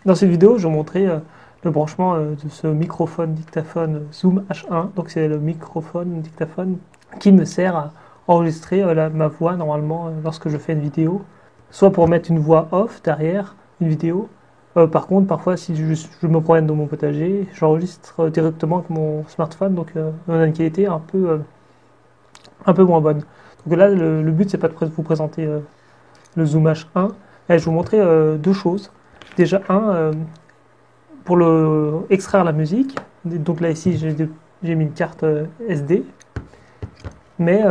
Dans cette vidéo, je vais montrer le branchement de ce microphone dictaphone Zoom H1. Donc c'est le microphone dictaphone qui me sert à enregistrer ma voix normalement lorsque je fais une vidéo. Soit pour mettre une voix off derrière une vidéo. Par contre, parfois si je me promène dans mon potager, j'enregistre directement avec mon smartphone, donc on a une qualité un peu moins bonne. Donc là, le but c'est pas de vous présenter le Zoom H1. Et je vais vous montrer deux choses. Déjà, pour extraire la musique. Donc là, ici, j'ai mis une carte SD. Mais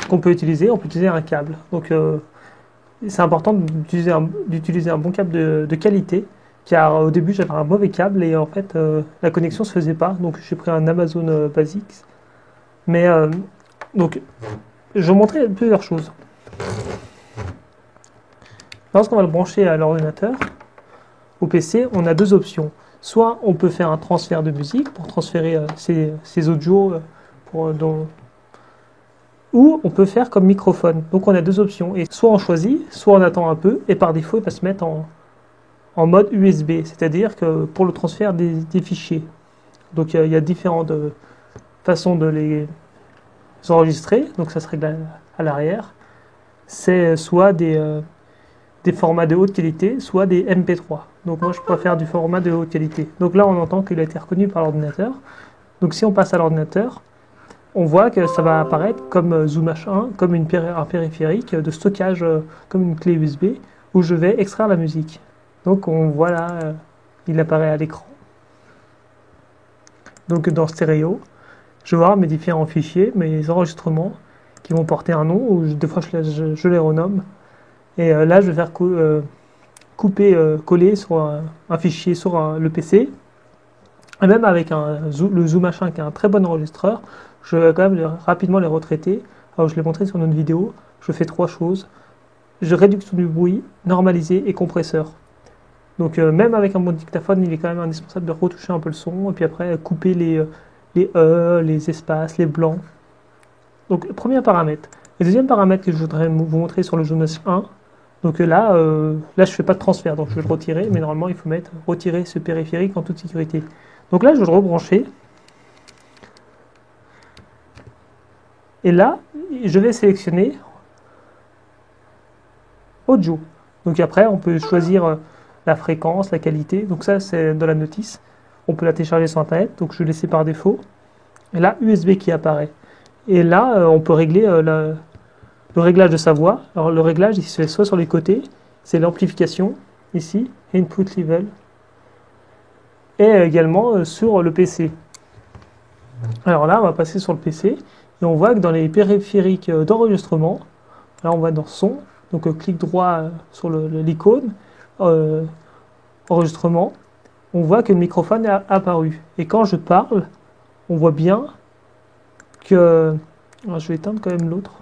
ce qu'on peut utiliser, on peut utiliser un câble. Donc c'est important d'utiliser un bon câble de qualité. Car au début, j'avais un mauvais câble et en fait, la connexion ne se faisait pas. Donc j'ai pris un Amazon Basics. Mais donc, je vais vous montrer plusieurs choses. Lorsqu'on va le brancher à l'ordinateur, au PC, on a deux options. Soit on peut faire un transfert de musique pour transférer ses audios ou on peut faire comme microphone. Donc on a deux options. Et soit on choisit, soit on attend un peu, et par défaut, il va se mettre en mode USB, c'est-à-dire que pour le transfert des fichiers. Donc il y a différentes façons de les enregistrer, donc ça se règle à l'arrière. C'est soit des formats de haute qualité, soit des MP3. Donc moi je préfère du format de haute qualité. Donc là on entend qu'il a été reconnu par l'ordinateur. Donc si on passe à l'ordinateur, on voit que ça va apparaître comme Zoom H1, comme un périphérique de stockage, comme une clé USB, où je vais extraire la musique. Donc on voit là, il apparaît à l'écran. Donc dans stéréo, je vais voir mes différents fichiers, mes enregistrements, qui vont porter un nom, ou des fois je les renomme. Et là je vais faire couper, coller sur un fichier sur le PC. Et même avec le Zoom H1 qui est un très bon enregistreur, je vais quand même rapidement les retraiter. Alors je l'ai montré sur notre vidéo, je fais trois choses. Réduction du bruit, normalisé et compresseur. Donc même avec un bon dictaphone, il est quand même indispensable de retoucher un peu le son, et puis après couper les les espaces, les blancs. Donc premier paramètre. Le deuxième paramètre que je voudrais vous montrer sur le Zoom H1, donc là je ne fais pas de transfert, donc je vais le retirer, mais normalement il faut mettre retirer ce périphérique en toute sécurité. Donc là je vais le rebrancher, et là je vais sélectionner audio. Donc après on peut choisir la fréquence, la qualité, donc ça c'est dans la notice. On peut la télécharger sur internet, donc je vais laisser par défaut. Et là USB qui apparaît. Et là on peut régler le réglage de sa voix. Alors le réglage il se fait soit sur les côtés, c'est l'amplification ici, input level, et également sur le PC. Alors là on va passer sur le PC et on voit que dans les périphériques d'enregistrement, là on va dans son, donc clic droit sur l'icône enregistrement, on voit que le microphone est apparu. Et quand je parle, on voit bien que... Alors je vais éteindre quand même l'autre.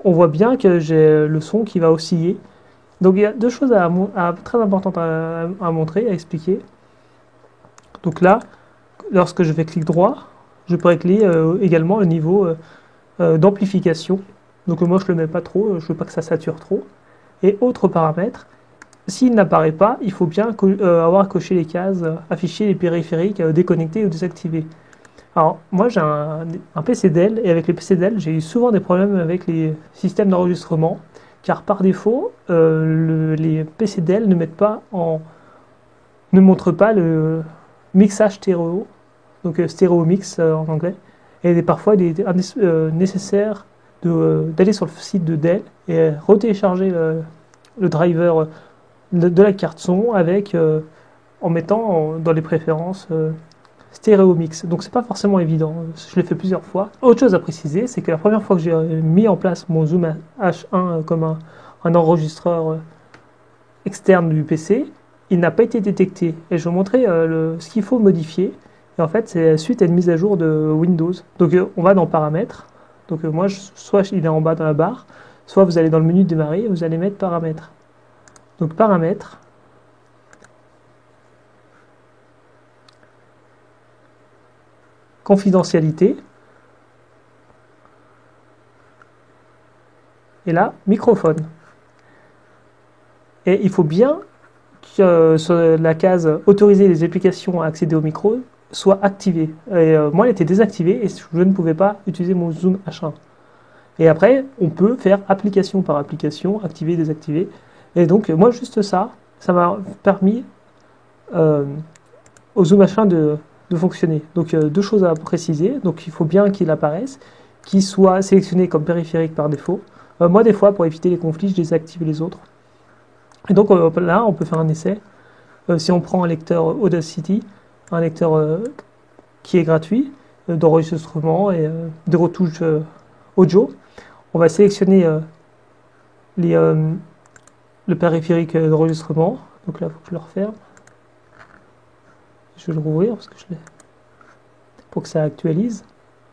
On voit bien que j'ai le son qui va osciller. Donc il y a deux choses très importantes à montrer, à expliquer. Donc là, lorsque je fais clic droit, je peux régler également le niveau d'amplification. Donc moi je ne le mets pas trop, je ne veux pas que ça sature trop. Et autre paramètre, s'il n'apparaît pas, il faut bien avoir coché les cases, afficher les périphériques déconnectés ou désactivés. Alors, moi j'ai un PC Dell, et avec les PC Dell, j'ai eu souvent des problèmes avec les systèmes d'enregistrement, car par défaut, les PC Dell ne montrent pas le mixage stéréo, donc stéréo mix en anglais, et parfois il est nécessaire d'aller sur le site de Dell et retélécharger le driver de la carte son en mettant dans les préférences stéréo mix. Donc c'est pas forcément évident, je l'ai fait plusieurs fois. Autre chose à préciser, c'est que la première fois que j'ai mis en place mon Zoom H1 comme un enregistreur externe du PC, il n'a pas été détecté. Et je vais vous montrer ce qu'il faut modifier. Et en fait, c'est suite à une mise à jour de Windows. Donc on va dans paramètres. Donc moi, soit il est en bas dans la barre, soit vous allez dans le menu de démarrer et vous allez mettre paramètres. Donc paramètres. Confidentialité. Et là, microphone. Et il faut bien sur la case autoriser les applications à accéder au micro soit activée. Et moi, elle était désactivée et je ne pouvais pas utiliser mon Zoom H1. Et après, on peut faire application par application, activer, désactiver. Et donc, moi, juste ça, ça m'a permis au Zoom H1 de fonctionner. Donc, deux choses à préciser. Donc, il faut bien qu'il apparaisse, qu'il soit sélectionné comme périphérique par défaut. Moi, des fois, pour éviter les conflits, je désactive les autres. Et donc, là, on peut faire un essai. Si on prend un lecteur Audacity, un lecteur qui est gratuit, d'enregistrement et de retouches audio, on va sélectionner le périphérique d'enregistrement. Donc là, il faut que je le referme. Je vais le rouvrir parce que pour que ça actualise.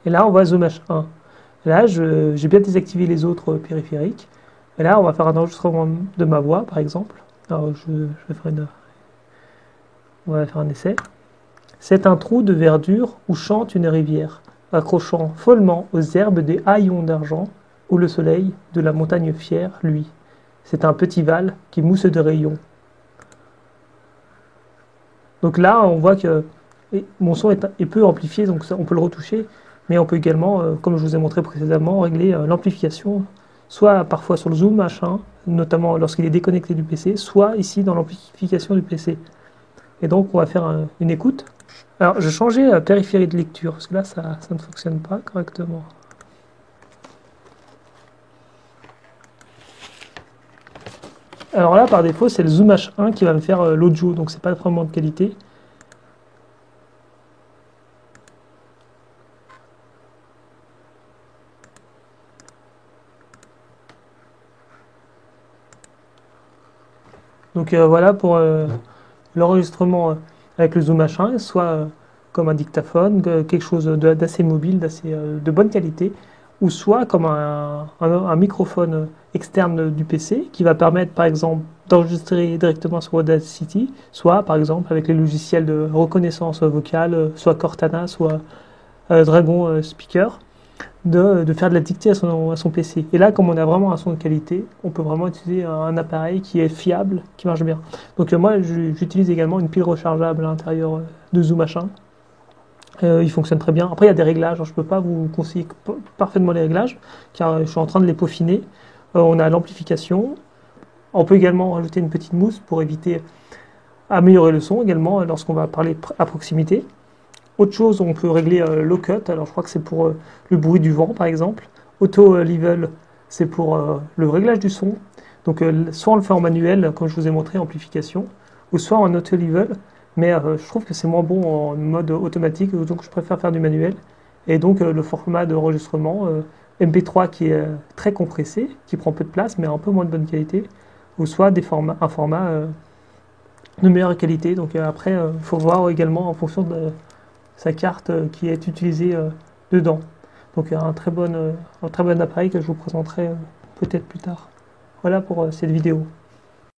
Et là, on voit Zoom H1. Là, j'ai bien désactivé les autres périphériques. Et là, on va faire un enregistrement de ma voix, par exemple. Alors, je vais faire on va faire un essai. C'est un trou de verdure où chante une rivière, accrochant follement aux herbes des haillons d'argent, où le soleil de la montagne fière, lui. C'est un petit val qui mousse de rayons. Donc là, on voit que mon son est peu amplifié, donc ça, on peut le retoucher, mais on peut également, comme je vous ai montré précédemment, régler l'amplification, soit parfois sur le Zoom H1, notamment lorsqu'il est déconnecté du PC, soit ici dans l'amplification du PC. Et donc on va faire une écoute. Alors je changeais périphérique de lecture, parce que là ça ne fonctionne pas correctement. Alors là par défaut c'est le Zoom H1 qui va me faire l'audio, donc c'est pas vraiment de qualité. Donc voilà pour l'enregistrement avec le Zoom H1, soit comme un dictaphone, quelque chose d'assez mobile, de bonne qualité, ou soit comme un microphone externe du PC qui va permettre par exemple d'enregistrer directement sur Audacity, soit par exemple avec les logiciels de reconnaissance vocale, soit Cortana, soit Dragon Speaker, de faire de la dictée à son PC. Et là, comme on a vraiment un son de qualité, on peut vraiment utiliser un appareil qui est fiable, qui marche bien. Donc moi, j'utilise également une pile rechargeable à l'intérieur de Zoom H1. Il fonctionne très bien. Après, il y a des réglages. Je ne peux pas vous conseiller parfaitement les réglages, car je suis en train de les peaufiner. On a l'amplification. On peut également rajouter une petite mousse pour éviter améliorer le son également lorsqu'on va parler à proximité. Autre chose, on peut régler low cut. Alors, je crois que c'est pour le bruit du vent, par exemple. Auto level, c'est pour le réglage du son. Donc, soit on le fait en manuel, comme je vous ai montré, amplification, ou soit en auto level. Mais je trouve que c'est moins bon en mode automatique, donc je préfère faire du manuel. Et donc, le format d'enregistrement MP3 qui est très compressé, qui prend peu de place, mais un peu moins de bonne qualité, ou soit un format de meilleure qualité. Donc, après, il faut voir également en fonction de sa carte qui est utilisée dedans. Donc un très bon appareil que je vous présenterai peut-être plus tard. Voilà pour cette vidéo.